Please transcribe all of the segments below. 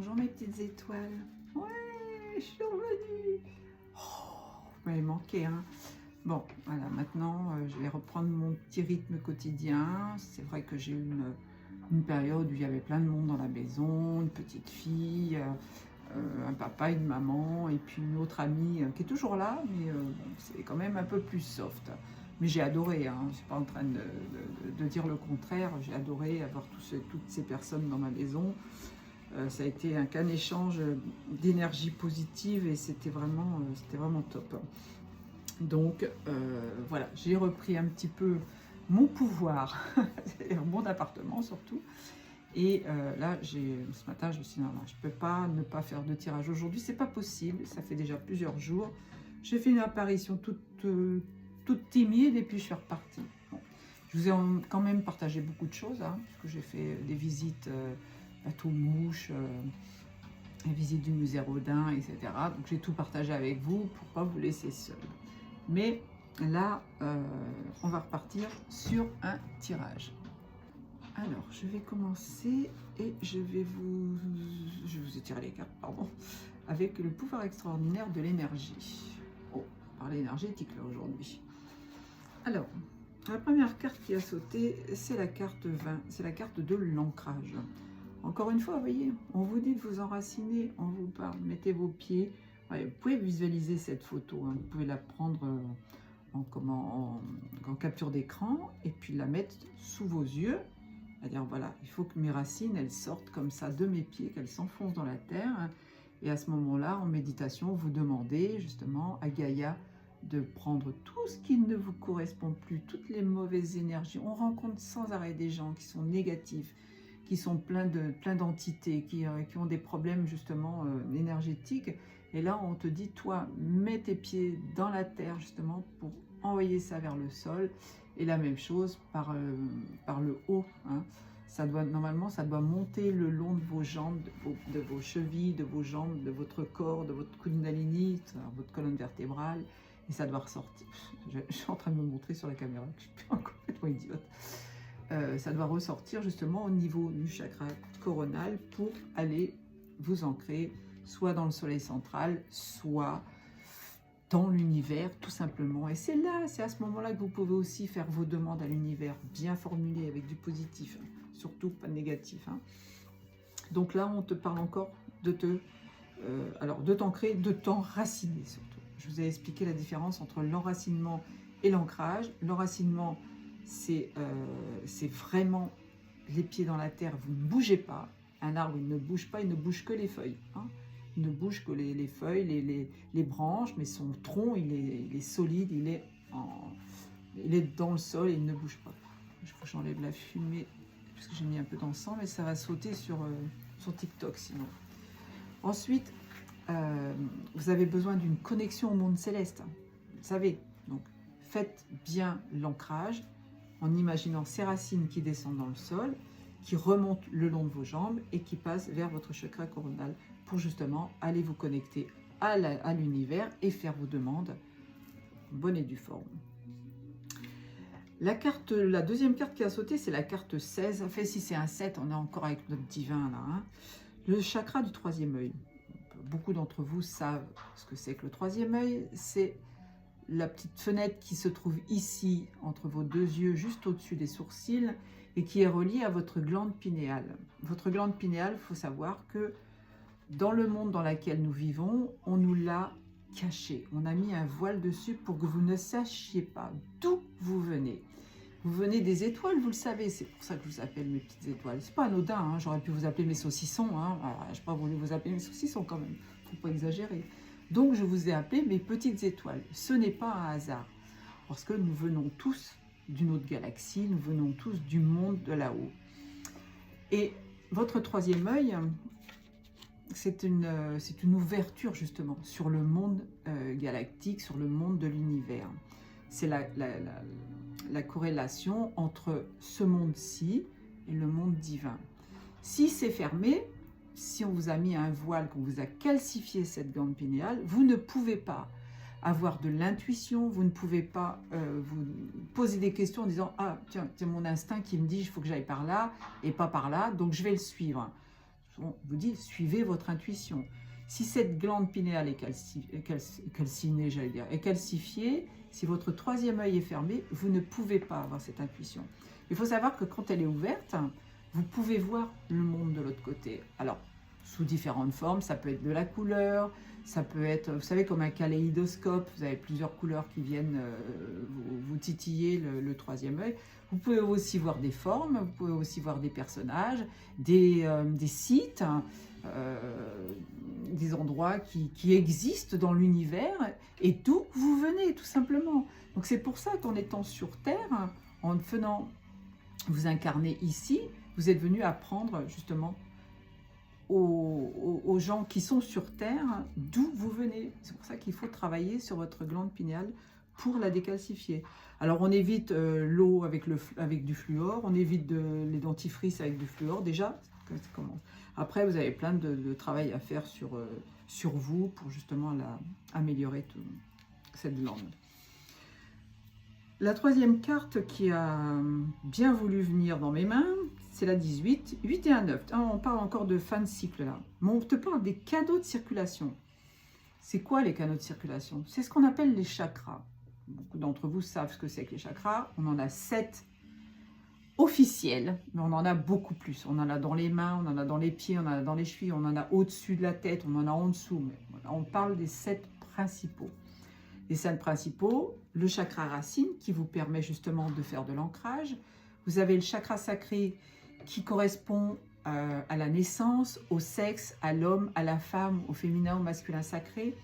Bonjour mes petites étoiles. Ouais, je suis revenue. Oh, vous m'avez manqué, hein. Bon, voilà, maintenant, je vais reprendre mon petit rythme quotidien. C'est vrai que j'ai eu une période où il y avait plein de monde dans la maison, une petite fille, un papa, une maman, et puis une autre amie qui est toujours là, mais bon, c'est quand même un peu plus soft. Mais j'ai adoré, hein, je ne suis pas en train de dire le contraire, j'ai adoré avoir toutes ces personnes dans ma maison. Ça a été qu'un échange d'énergie positive et c'était vraiment top. Donc voilà, j'ai repris un petit peu mon pouvoir, mon appartement surtout. Et là, ce matin, je me suis dit, non, je ne peux pas ne pas faire de tirage aujourd'hui, c'est pas possible, ça fait déjà plusieurs jours. J'ai fait une apparition toute timide et puis je suis repartie. Bon. Je vous ai quand même partagé beaucoup de choses, hein, parce que j'ai fait des visites bateau-mouche, les visites du musée Rodin, etc. Donc j'ai tout partagé avec vous pour ne pas vous laisser seul. Mais là, on va repartir sur un tirage. Alors, je vais commencer et je vais vous étirer les cartes, pardon, avec le pouvoir extraordinaire de l'énergie. Oh, on parle énergétique là aujourd'hui. Alors, la première carte qui a sauté, c'est la carte 20, c'est la carte de l'ancrage. Encore une fois, vous voyez, on vous dit de vous enraciner, on vous parle, mettez vos pieds. Ouais, vous pouvez visualiser cette photo, hein, vous pouvez la prendre en capture d'écran et puis la mettre sous vos yeux. C'est-à-dire, voilà, il faut que mes racines, elles sortent comme ça de mes pieds, qu'elles s'enfoncent dans la terre. Hein, et à ce moment-là, en méditation, vous demandez justement à Gaïa de prendre tout ce qui ne vous correspond plus, toutes les mauvaises énergies. On rencontre sans arrêt des gens qui sont négatifs, qui sont pleins d'entités, qui ont des problèmes justement énergétiques. Et là, on te dit, toi, mets tes pieds dans la terre justement pour envoyer ça vers le sol. Et la même chose par le haut. Hein. Normalement, ça doit monter le long de vos jambes, de vos chevilles, de vos jambes, de votre corps, de votre kundalini, votre colonne vertébrale. Et ça doit ressortir. Je suis en train de me montrer sur la caméra, je suis complètement idiote. Ça doit ressortir justement au niveau du chakra coronal pour aller vous ancrer soit dans le soleil central, soit dans l'univers tout simplement. Et c'est à ce moment-là que vous pouvez aussi faire vos demandes à l'univers, bien formulées avec du positif, hein, surtout pas de négatif. Hein. Donc là, on te parle encore de t'ancrer, de t'enraciner surtout. Je vous ai expliqué la différence entre l'enracinement et l'ancrage. L'enracinement, c'est vraiment les pieds dans la terre, vous ne bougez pas. Un arbre, il ne bouge pas, il ne bouge que les feuilles. Hein. Il ne bouge que les feuilles, les branches, mais son tronc, il est solide, il est dans le sol et il ne bouge pas. J'enlève la fumée, parce que j'ai mis un peu d'encens, mais ça va sauter sur TikTok sinon. Ensuite, vous avez besoin d'une connexion au monde céleste. Vous le savez, donc faites bien l'ancrage en imaginant ces racines qui descendent dans le sol, qui remontent le long de vos jambes et qui passent vers votre chakra coronal pour justement aller vous connecter à l'univers et faire vos demandes bonne et due forme. La deuxième carte qui a sauté, c'est la carte 16. En fait, si c'est un 7, on est encore avec notre divin là. Hein. Le chakra du troisième œil. Beaucoup d'entre vous savent ce que c'est que le troisième œil. C'est la petite fenêtre qui se trouve ici, entre vos deux yeux, juste au-dessus des sourcils, et qui est reliée à votre glande pinéale. Votre glande pinéale, il faut savoir que dans le monde dans lequel nous vivons, on nous l'a caché. On a mis un voile dessus pour que vous ne sachiez pas d'où vous venez. Vous venez des étoiles, vous le savez, c'est pour ça que je vous appelle mes petites étoiles. C'est pas anodin, hein, j'aurais pu vous appeler mes saucissons, hein. Je n'ai pas voulu vous appeler mes saucissons quand même, il ne faut pas exagérer. Donc je vous ai appelé mes petites étoiles. Ce n'est pas un hasard, parce que nous venons tous d'une autre galaxie, nous venons tous du monde de là-haut. Et votre troisième œil, c'est une ouverture justement sur le monde galactique, sur le monde de l'univers. C'est la corrélation entre ce monde-ci et le monde divin. Si c'est fermé, si on vous a mis un voile, qu'on vous a calcifié cette glande pinéale, vous ne pouvez pas avoir de l'intuition, vous ne pouvez pas vous poser des questions en disant « Ah, tiens, c'est mon instinct qui me dit il faut que j'aille par là et pas par là, donc je vais le suivre ». on vous dit, suivez votre intuition. Si cette glande pinéale est calcinée, j'allais dire, est calcifiée, si votre troisième œil est fermé, vous ne pouvez pas avoir cette intuition. Il faut savoir que quand elle est ouverte, vous pouvez voir le monde de l'autre côté. Alors, sous différentes formes, ça peut être de la couleur, ça peut être, vous savez, comme un kaléidoscope, vous avez plusieurs couleurs qui viennent vous titiller le troisième œil. Vous pouvez aussi voir des formes, vous pouvez aussi voir des personnages, des sites, des endroits qui existent dans l'univers et d'où vous venez, tout simplement. Donc c'est pour ça qu'en étant sur Terre, en venant vous incarner ici, vous êtes venu apprendre justement aux gens qui sont sur Terre d'où vous venez. C'est pour ça qu'il faut travailler sur votre glande pinéale pour la décalcifier. Alors on évite l'eau avec du fluor, on évite les dentifrices avec du fluor déjà. Après vous avez plein de travail à faire sur vous pour justement améliorer cette glande. La troisième carte qui a bien voulu venir dans mes mains, c'est la 18, 8 et un 9. On parle encore de fin de cycle là. Mais on te parle des canaux de circulation. C'est quoi les canaux de circulation? C'est ce qu'on appelle les chakras. Beaucoup d'entre vous savent ce que c'est que les chakras. On en a 7 officiels, mais on en a beaucoup plus. On en a dans les mains, on en a dans les pieds, on en a dans les chevilles, on en a au-dessus de la tête, on en a en dessous. Mais voilà, on parle des 7 principaux. Les 7 principaux, le chakra racine qui vous permet justement de faire de l'ancrage. Vous avez le chakra sacré qui correspond à la naissance, au sexe, à l'homme, à la femme, au féminin, au masculin sacré,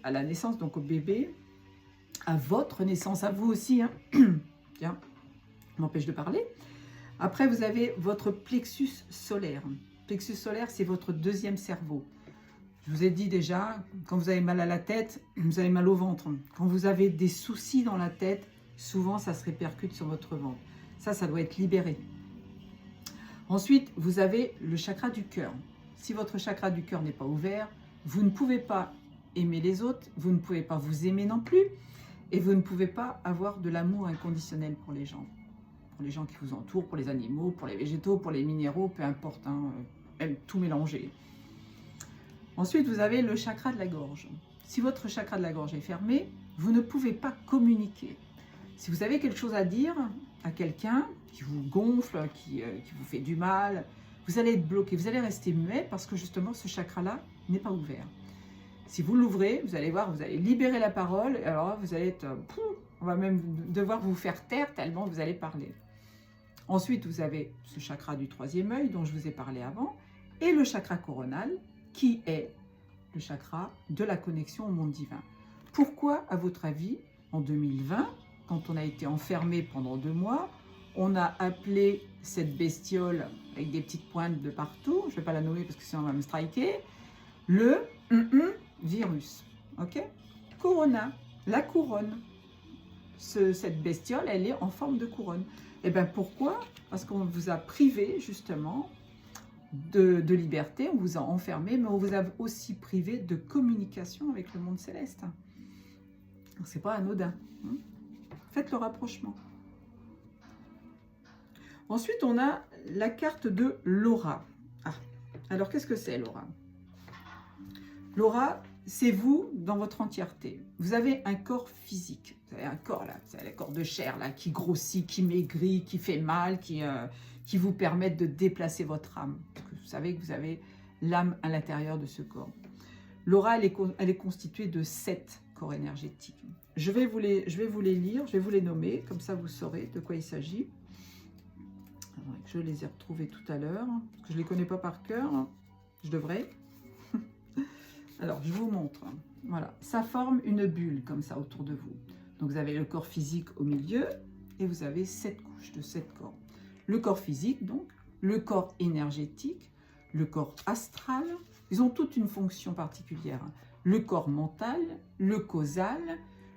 à la naissance, donc au bébé, à votre naissance, à vous aussi. Hein. Tiens, m'empêche de parler. Après, vous avez votre plexus solaire. Plexus solaire, c'est votre deuxième cerveau. Je vous ai dit déjà, quand vous avez mal à la tête, vous avez mal au ventre. Quand vous avez des soucis dans la tête, souvent ça se répercute sur votre ventre. Ça doit être libéré. Ensuite, vous avez le chakra du cœur. Si votre chakra du cœur n'est pas ouvert, vous ne pouvez pas aimer les autres, vous ne pouvez pas vous aimer non plus, et vous ne pouvez pas avoir de l'amour inconditionnel pour les gens. Pour les gens qui vous entourent, pour les animaux, pour les végétaux, pour les minéraux, peu importe, hein, tout mélanger. Ensuite, vous avez le chakra de la gorge. Si votre chakra de la gorge est fermé, vous ne pouvez pas communiquer. Si vous avez quelque chose à dire à quelqu'un qui vous gonfle, qui vous fait du mal, vous allez être bloqué, vous allez rester muet parce que justement ce chakra-là n'est pas ouvert. Si vous l'ouvrez, vous allez voir, vous allez libérer la parole, et alors vous allez être, on va même devoir vous faire taire tellement vous allez parler. Ensuite, vous avez ce chakra du troisième œil dont je vous ai parlé avant, et le chakra coronal, qui est le chakra de la connexion au monde divin. Pourquoi, à votre avis, en 2020, quand on a été enfermé pendant 2 mois, on a appelé cette bestiole avec des petites pointes de partout, je ne vais pas la nommer parce que sinon on va me striker, le virus, ok? Corona, la couronne. Cette bestiole, elle est en forme de couronne. Et bien pourquoi? Parce qu'on vous a privé justement de liberté, on vous a enfermé, mais on vous a aussi privé de communication avec le monde céleste. C'est pas anodin. Hein? Faites le rapprochement. Ensuite, on a la carte de l'aura. Ah, alors qu'est-ce que c'est l'aura? L'aura, c'est vous dans votre entièreté. Vous avez un corps physique. Vous avez un corps là, c'est un corps de chair là, qui grossit, qui maigrit, qui fait mal, qui vous permettent de déplacer votre âme. Parce que vous savez que vous avez l'âme à l'intérieur de ce corps. L'aura, elle est constituée de 7 corps énergétiques. Je vais vous les lire, je vais vous les nommer, comme ça vous saurez de quoi il s'agit. Je les ai retrouvés tout à l'heure, parce que je ne les connais pas par cœur, je devrais. Alors, je vous montre. Voilà, ça forme une bulle comme ça autour de vous. Donc, vous avez le corps physique au milieu et vous avez 7 couches de 7 corps. Le corps physique, donc, le corps énergétique, le corps astral, ils ont toute une fonction particulière. Le corps mental, le causal,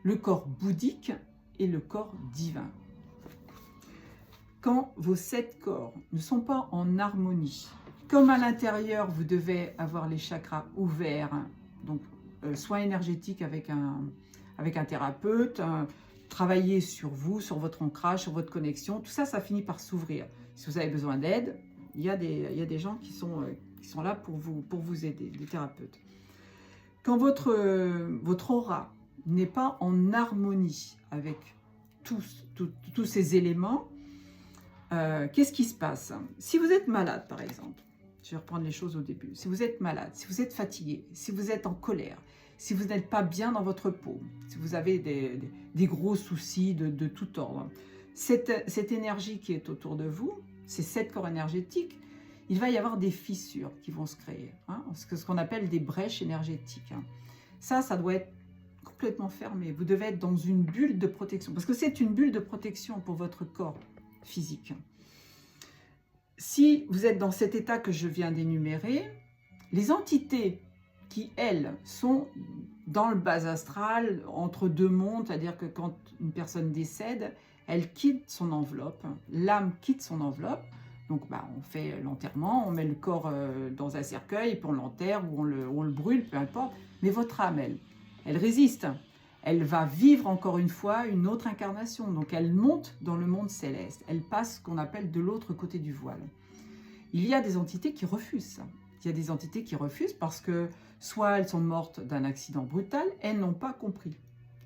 le corps bouddhique et le corps divin. Quand vos 7 corps ne sont pas en harmonie, comme à l'intérieur, vous devez avoir les chakras ouverts, donc soins énergétiques avec un thérapeute, travailler sur vous, sur votre ancrage, sur votre connexion, tout ça, ça finit par s'ouvrir. Si vous avez besoin d'aide, Il y a des gens qui sont là pour vous aider, des thérapeutes. Quand votre aura n'est pas en harmonie avec tous ces éléments, qu'est-ce qui se passe? Si vous êtes malade, par exemple, je vais reprendre les choses au début. Si vous êtes malade, si vous êtes fatigué, si vous êtes en colère, si vous n'êtes pas bien dans votre peau, si vous avez des gros soucis de tout ordre, cette énergie qui est autour de vous, ces 7 corps énergétiques, il va y avoir des fissures qui vont se créer, hein, ce qu'on appelle des brèches énergétiques. Hein. Ça doit être complètement fermé. Vous devez être dans une bulle de protection, parce que c'est une bulle de protection pour votre corps physique. Si vous êtes dans cet état que je viens d'énumérer, les entités qui, elles, sont dans le bas astral, entre deux mondes, c'est-à-dire que quand une personne décède, elle quitte son enveloppe, l'âme quitte son enveloppe, donc on fait l'enterrement, on met le corps dans un cercueil, puis on l'enterre ou on le brûle, peu importe, mais votre âme, elle résiste. Elle va vivre encore une fois une autre incarnation. Donc elle monte dans le monde céleste. Elle passe ce qu'on appelle de l'autre côté du voile. Il y a des entités qui refusent ça. Il y a des entités qui refusent parce que soit elles sont mortes d'un accident brutal, elles n'ont pas compris.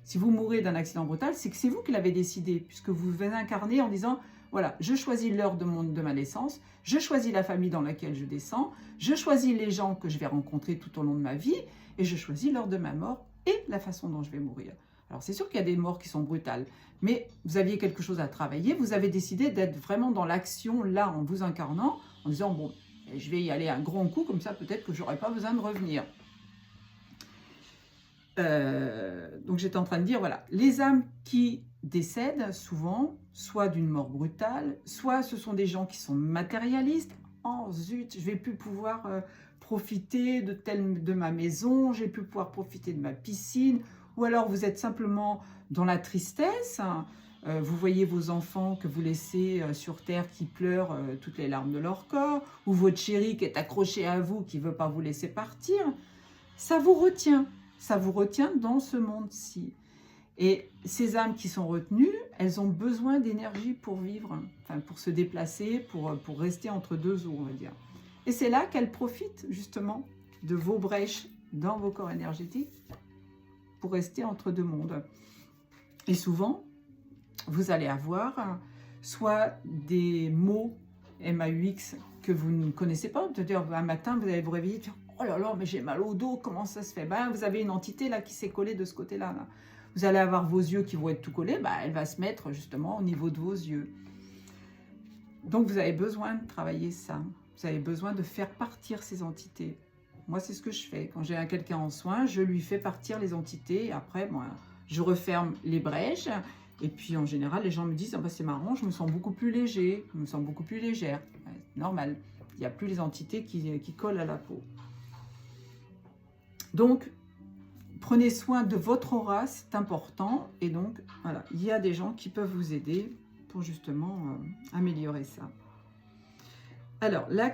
Si vous mourrez d'un accident brutal, c'est que c'est vous qui l'avez décidé, puisque vous vous incarnez en disant, voilà, je choisis l'heure de ma naissance, je choisis la famille dans laquelle je descends, je choisis les gens que je vais rencontrer tout au long de ma vie, et je choisis l'heure de ma mort et la façon dont je vais mourir. Alors c'est sûr qu'il y a des morts qui sont brutales, mais vous aviez quelque chose à travailler, vous avez décidé d'être vraiment dans l'action là en vous incarnant, en disant bon, je vais y aller un grand coup, comme ça peut-être que je n'aurai pas besoin de revenir. Donc j'étais en train de dire, voilà, les âmes qui décèdent souvent, soit d'une mort brutale, soit ce sont des gens qui sont matérialistes, oh zut, je vais plus pouvoir profiter de ma maison, je vais plus pouvoir profiter de ma piscine, ou alors vous êtes simplement dans la tristesse, vous voyez vos enfants que vous laissez sur terre qui pleurent toutes les larmes de leur corps, ou votre chéri qui est accroché à vous, qui ne veut pas vous laisser partir, ça vous retient dans ce monde-ci. Et ces âmes qui sont retenues, elles ont besoin d'énergie pour vivre, enfin pour se déplacer, pour rester entre deux eaux, on va dire. Et c'est là qu'elles profitent justement de vos brèches dans vos corps énergétiques pour rester entre deux mondes. Et souvent, vous allez avoir soit des mots MAUX que vous ne connaissez pas, c'est-à-dire un matin, vous allez vous réveiller et dire « Oh là là, mais j'ai mal au dos, comment ça se fait ?» Vous avez une entité là qui s'est collée de ce côté-là. Là. Vous allez avoir vos yeux qui vont être tout collés, elle va se mettre justement au niveau de vos yeux. Donc vous avez besoin de travailler ça. Vous avez besoin de faire partir ces entités. Moi, c'est ce que je fais. Quand j'ai quelqu'un en soins, je lui fais partir les entités. Et après, je referme les brèches. Et puis, en général, les gens me disent c'est marrant, je me sens beaucoup plus léger, je me sens beaucoup plus légère. Ouais, normal. Il n'y a plus les entités qui collent à la peau. Donc, prenez soin de votre aura, c'est important. Et donc, voilà, il y a des gens qui peuvent vous aider pour justement améliorer ça. Alors, la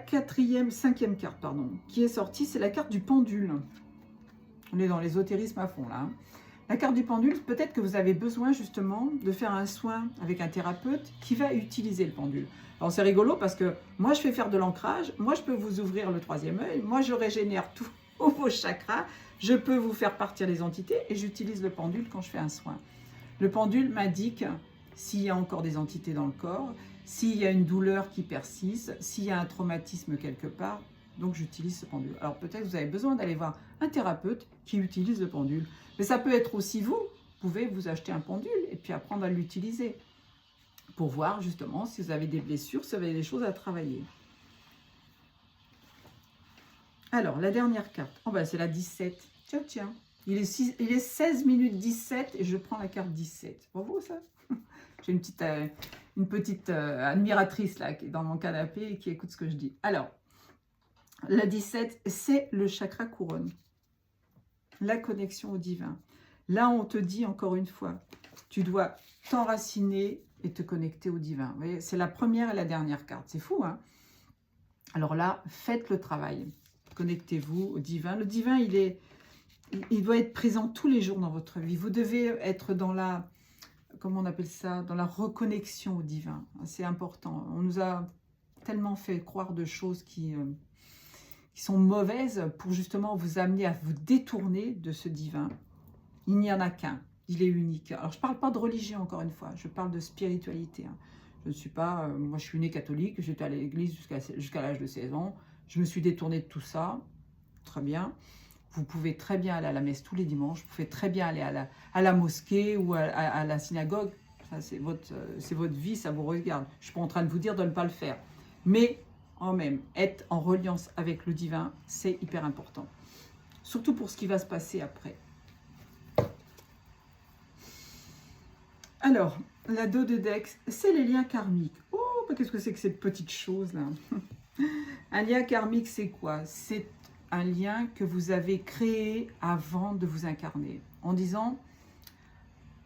cinquième carte, qui est sortie, c'est la carte du pendule. On est dans l'ésotérisme à fond, là. Hein. La carte du pendule, peut-être que vous avez besoin, justement, de faire un soin avec un thérapeute qui va utiliser le pendule. Alors, c'est rigolo parce que moi, je fais faire de l'ancrage. Moi, je peux vous ouvrir le troisième œil. Moi, je régénère tous vos chakras. Je peux vous faire partir les entités et j'utilise le pendule quand je fais un soin. Le pendule m'indique s'il y a encore des entités dans le corps, s'il y a une douleur qui persiste, s'il y a un traumatisme quelque part, donc j'utilise ce pendule. Alors peut-être que vous avez besoin d'aller voir un thérapeute qui utilise le pendule. Mais ça peut être aussi vous pouvez vous acheter un pendule et puis apprendre à l'utiliser pour voir justement si vous avez des blessures, si vous avez des choses à travailler. Alors, la dernière carte, c'est la 17. Tiens, il est 16 minutes 17 et je prends la carte 17. Pour vous, ça? J'ai une petite admiratrice là, qui est dans mon canapé et qui écoute ce que je dis. Alors, la 17, c'est le chakra couronne. La connexion au divin. Là, on te dit encore une fois, tu dois t'enraciner et te connecter au divin. Vous voyez, c'est la première et la dernière carte. C'est fou, hein? Alors là, faites le travail. Connectez-vous au divin. Le divin, il doit être présent tous les jours dans votre vie. Vous devez être dans la, comment on appelle ça, dans la reconnexion au divin. C'est important. On nous a tellement fait croire de choses qui sont mauvaises pour justement vous amener à vous détourner de ce divin. Il n'y en a qu'un, il est unique. Alors je ne parle pas de religion encore une fois, je parle de spiritualité. Hein. Je ne suis pas, moi je suis née catholique, j'étais à l'église jusqu'à l'âge de 16 ans, je me suis détournée de tout ça, très bien. Vous pouvez très bien aller à la messe tous les dimanches, vous pouvez très bien aller à la mosquée ou à la synagogue, c'est votre vie, ça vous regarde. Je ne suis pas en train de vous dire de ne pas le faire, mais en même, être en reliance avec le divin, c'est hyper important. Surtout pour ce qui va se passer après. Alors, la dos de Dex, c'est les liens karmiques. Oh, qu'est-ce que c'est que cette petite chose-là? Un lien karmique, c'est quoi? C'est un lien que vous avez créé avant de vous incarner. En disant,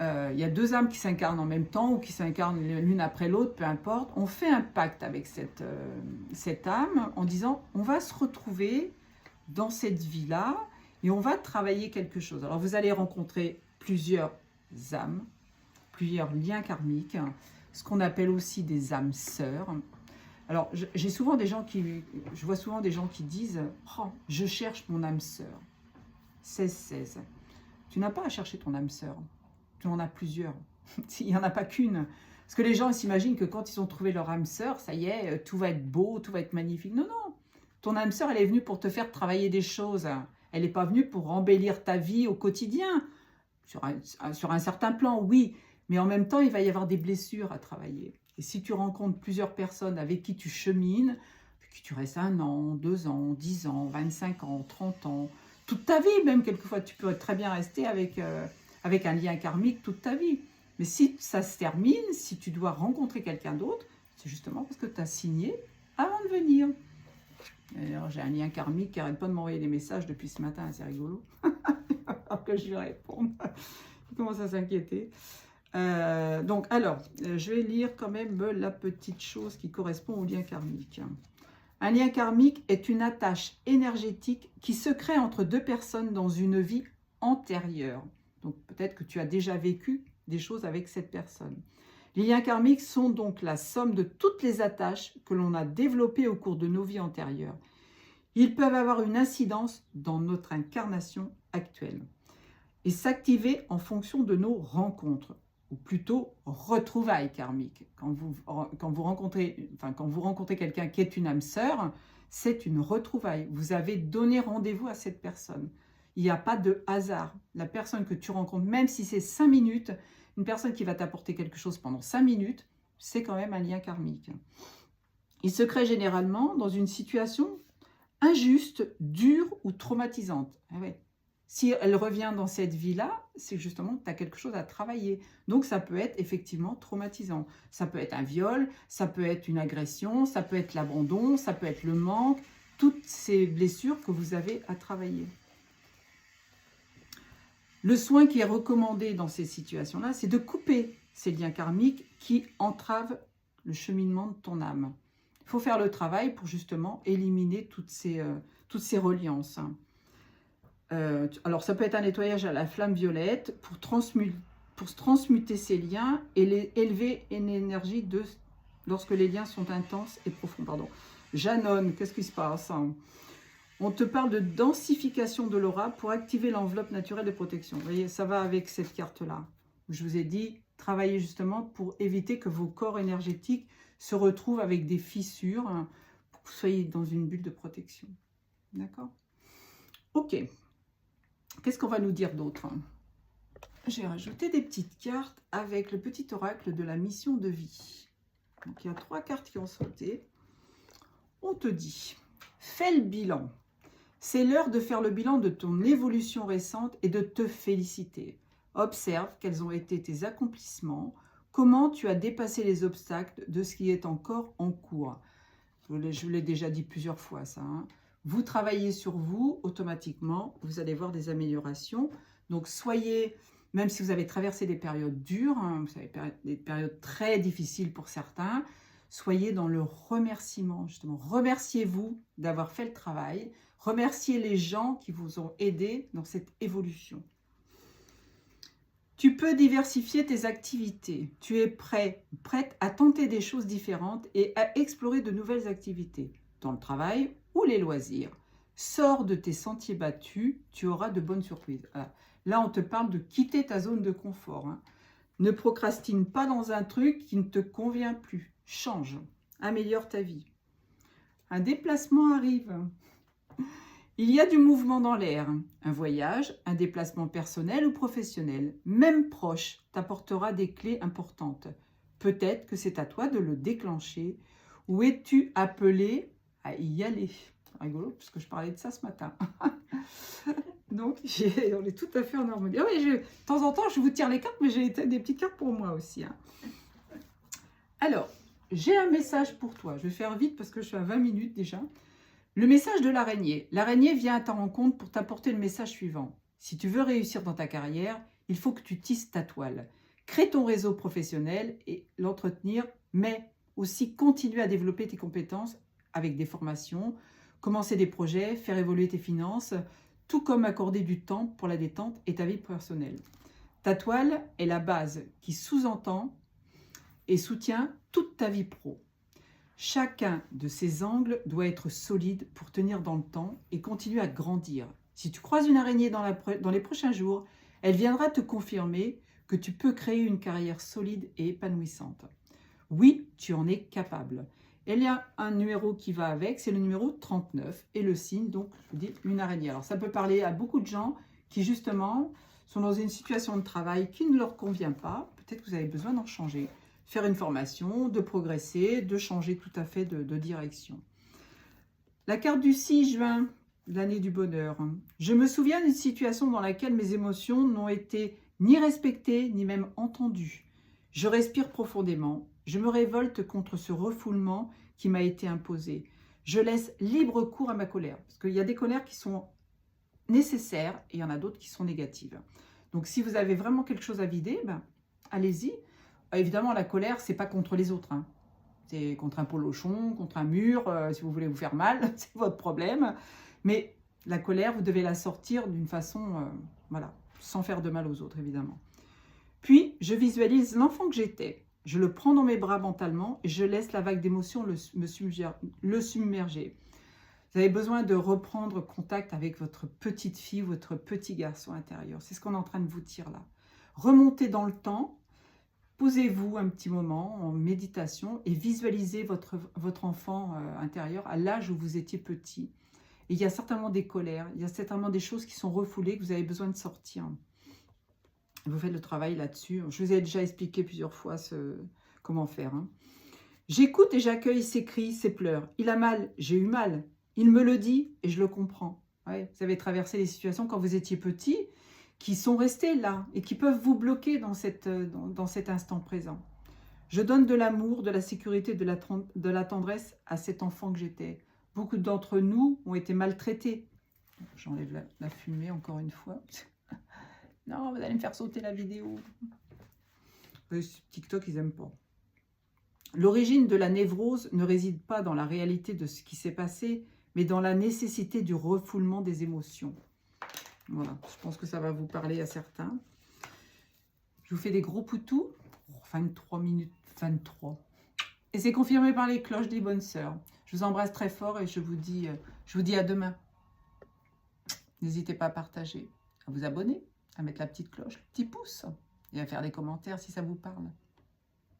il y a deux âmes qui s'incarnent en même temps ou qui s'incarnent l'une après l'autre, peu importe. On fait un pacte avec cette âme en disant, on va se retrouver dans cette vie-là et on va travailler quelque chose. Alors, vous allez rencontrer plusieurs âmes, plusieurs liens karmiques, ce qu'on appelle aussi des âmes sœurs. Alors, je vois souvent des gens qui disent « Oh, je cherche mon âme sœur. » 16-16. Tu n'as pas à chercher ton âme sœur. Tu en as plusieurs. Il n'y en a pas qu'une. Parce que les gens s'imaginent que quand ils ont trouvé leur âme sœur, ça y est, tout va être beau, tout va être magnifique. Non, non. Ton âme sœur, elle est venue pour te faire travailler des choses. Elle n'est pas venue pour embellir ta vie au quotidien. Sur un certain plan, oui. Mais en même temps, il va y avoir des blessures à travailler. Et si tu rencontres plusieurs personnes avec qui tu chemines, avec qui tu restes 1 an, 2 ans, 10 ans, 25 ans, 30 ans, toute ta vie même, quelquefois, tu peux très bien rester avec un lien karmique toute ta vie. Mais si ça se termine, si tu dois rencontrer quelqu'un d'autre, c'est justement parce que tu as signé avant de venir. Alors, j'ai un lien karmique qui n'arrête pas de m'envoyer des messages depuis ce matin, c'est rigolo. Alors que je lui réponds. Il commence à s'inquiéter. Je vais lire quand même la petite chose qui correspond au lien karmique. Un lien karmique est une attache énergétique qui se crée entre deux personnes dans une vie antérieure. Donc peut-être que tu as déjà vécu des choses avec cette personne. Les liens karmiques sont donc la somme de toutes les attaches que l'on a développées au cours de nos vies antérieures. Ils peuvent avoir une incidence dans notre incarnation actuelle et s'activer en fonction de nos rencontres, ou plutôt retrouvailles karmiques. Quand vous rencontrez quelqu'un qui est une âme sœur, c'est une retrouvaille. Vous avez donné rendez-vous à cette personne. Il n'y a pas de hasard. La personne que tu rencontres, même si c'est 5 minutes, une personne qui va t'apporter quelque chose pendant 5 minutes, c'est quand même un lien karmique. Il se crée généralement dans une situation injuste, dure ou traumatisante. Ah ouais. Si elle revient dans cette vie-là, c'est justement que tu as quelque chose à travailler. Donc, ça peut être effectivement traumatisant. Ça peut être un viol, ça peut être une agression, ça peut être l'abandon, ça peut être le manque. Toutes ces blessures que vous avez à travailler. Le soin qui est recommandé dans ces situations-là, c'est de couper ces liens karmiques qui entravent le cheminement de ton âme. Il faut faire le travail pour justement éliminer toutes ces reliances. Alors, ça peut être un nettoyage à la flamme violette pour transmuter ces liens et élever une énergie lorsque les liens sont intenses et profonds. Pardon. Jeannone, qu'est-ce qui se passe? On te parle de densification de l'aura pour activer l'enveloppe naturelle de protection. Vous voyez, ça va avec cette carte-là. Je vous ai dit, travaillez justement pour éviter que vos corps énergétiques se retrouvent avec des fissures, hein, pour que vous soyez dans une bulle de protection. D'accord? Ok. Qu'est-ce qu'on va nous dire d'autre? J'ai rajouté des petites cartes avec le petit oracle de la mission de vie. Donc, il y a 3 cartes qui ont sauté. On te dit, fais le bilan. C'est l'heure de faire le bilan de ton évolution récente et de te féliciter. Observe quels ont été tes accomplissements, comment tu as dépassé les obstacles de ce qui est encore en cours. Je vous l'ai déjà dit plusieurs fois, ça. Hein. Vous travaillez sur vous, automatiquement, vous allez voir des améliorations. Donc, soyez, même si vous avez traversé des périodes dures, hein, vous avez des périodes très difficiles pour certains, soyez dans le remerciement, justement. Remerciez-vous d'avoir fait le travail. Remerciez les gens qui vous ont aidé dans cette évolution. Tu peux diversifier tes activités. Tu es prête à tenter des choses différentes et à explorer de nouvelles activités, dans le travail ou les loisirs. Sors de tes sentiers battus, tu auras de bonnes surprises. Voilà. Là, on te parle de quitter ta zone de confort. Hein. Ne procrastine pas dans un truc qui ne te convient plus. Change, améliore ta vie. Un déplacement arrive. Il y a du mouvement dans l'air. Un voyage, un déplacement personnel ou professionnel, même proche, t'apportera des clés importantes. Peut-être que c'est à toi de le déclencher. Ou es-tu appelé à y aller? C'est rigolo, parce que je parlais de ça ce matin. Donc, on est tout à fait en harmonie. Ah oui, de temps en temps, je vous tire les cartes, mais j'ai des petites cartes pour moi aussi. Hein. Alors, j'ai un message pour toi. Je vais faire vite parce que je suis à 20 minutes déjà. Le message de l'araignée. L'araignée vient à ta rencontre pour t'apporter le message suivant. Si tu veux réussir dans ta carrière, il faut que tu tisses ta toile. Crée ton réseau professionnel et l'entretenir, mais aussi continuer à développer tes compétences avec des formations, commencer des projets, faire évoluer tes finances, tout comme accorder du temps pour la détente et ta vie personnelle. Ta toile est la base qui sous-entend et soutient toute ta vie pro. Chacun de ces angles doit être solide pour tenir dans le temps et continuer à grandir. Si tu croises une araignée dans les prochains jours, elle viendra te confirmer que tu peux créer une carrière solide et épanouissante. Oui, tu en es capable. Il y a un numéro qui va avec, c'est le numéro 39 et le signe, donc je vous dis une araignée. Alors ça peut parler à beaucoup de gens qui justement sont dans une situation de travail qui ne leur convient pas. Peut-être que vous avez besoin d'en changer. Faire une formation, de progresser, de changer tout à fait de direction. La carte du 6 juin, l'année du bonheur. Je me souviens d'une situation dans laquelle mes émotions n'ont été ni respectées, ni même entendues. Je respire profondément. Je me révolte contre ce refoulement qui m'a été imposé. Je laisse libre cours à ma colère. Parce qu'il y a des colères qui sont nécessaires et il y en a d'autres qui sont négatives. Donc si vous avez vraiment quelque chose à vider, ben, allez-y. Évidemment, la colère, c'est pas contre les autres. Hein. C'est contre un polochon, contre un mur. Si vous voulez vous faire mal, c'est votre problème. Mais la colère, vous devez la sortir d'une façon, voilà, sans faire de mal aux autres, évidemment. Puis, je visualise l'enfant que j'étais. Je le prends dans mes bras mentalement et je laisse la vague d'émotions le submerger. Vous avez besoin de reprendre contact avec votre petite fille, votre petit garçon intérieur. C'est ce qu'on est en train de vous dire là. Remontez dans le temps. Posez-vous un petit moment en méditation et visualisez votre enfant intérieur à l'âge où vous étiez petit. Et il y a certainement des colères, il y a certainement des choses qui sont refoulées que vous avez besoin de sortir. Vous faites le travail là-dessus. Je vous ai déjà expliqué plusieurs fois comment faire. Hein. J'écoute et j'accueille ses cris, ses pleurs. Il a mal, j'ai eu mal. Il me le dit et je le comprends. Ouais, vous avez traversé des situations quand vous étiez petit qui sont restés là et qui peuvent vous bloquer dans cet instant présent. Je donne de l'amour, de la sécurité, de la tendresse à cet enfant que j'étais. Beaucoup d'entre nous ont été maltraités. J'enlève la fumée encore une fois. Non, vous allez me faire sauter la vidéo. TikTok, ils n'aiment pas. L'origine de la névrose ne réside pas dans la réalité de ce qui s'est passé, mais dans la nécessité du refoulement des émotions. Voilà, je pense que ça va vous parler à certains. Je vous fais des gros poutous. 23 minutes 23. Et c'est confirmé par les cloches des bonnes sœurs. Je vous embrasse très fort et je vous dis à demain. N'hésitez pas à partager, à vous abonner, à mettre la petite cloche, le petit pouce et à faire des commentaires si ça vous parle.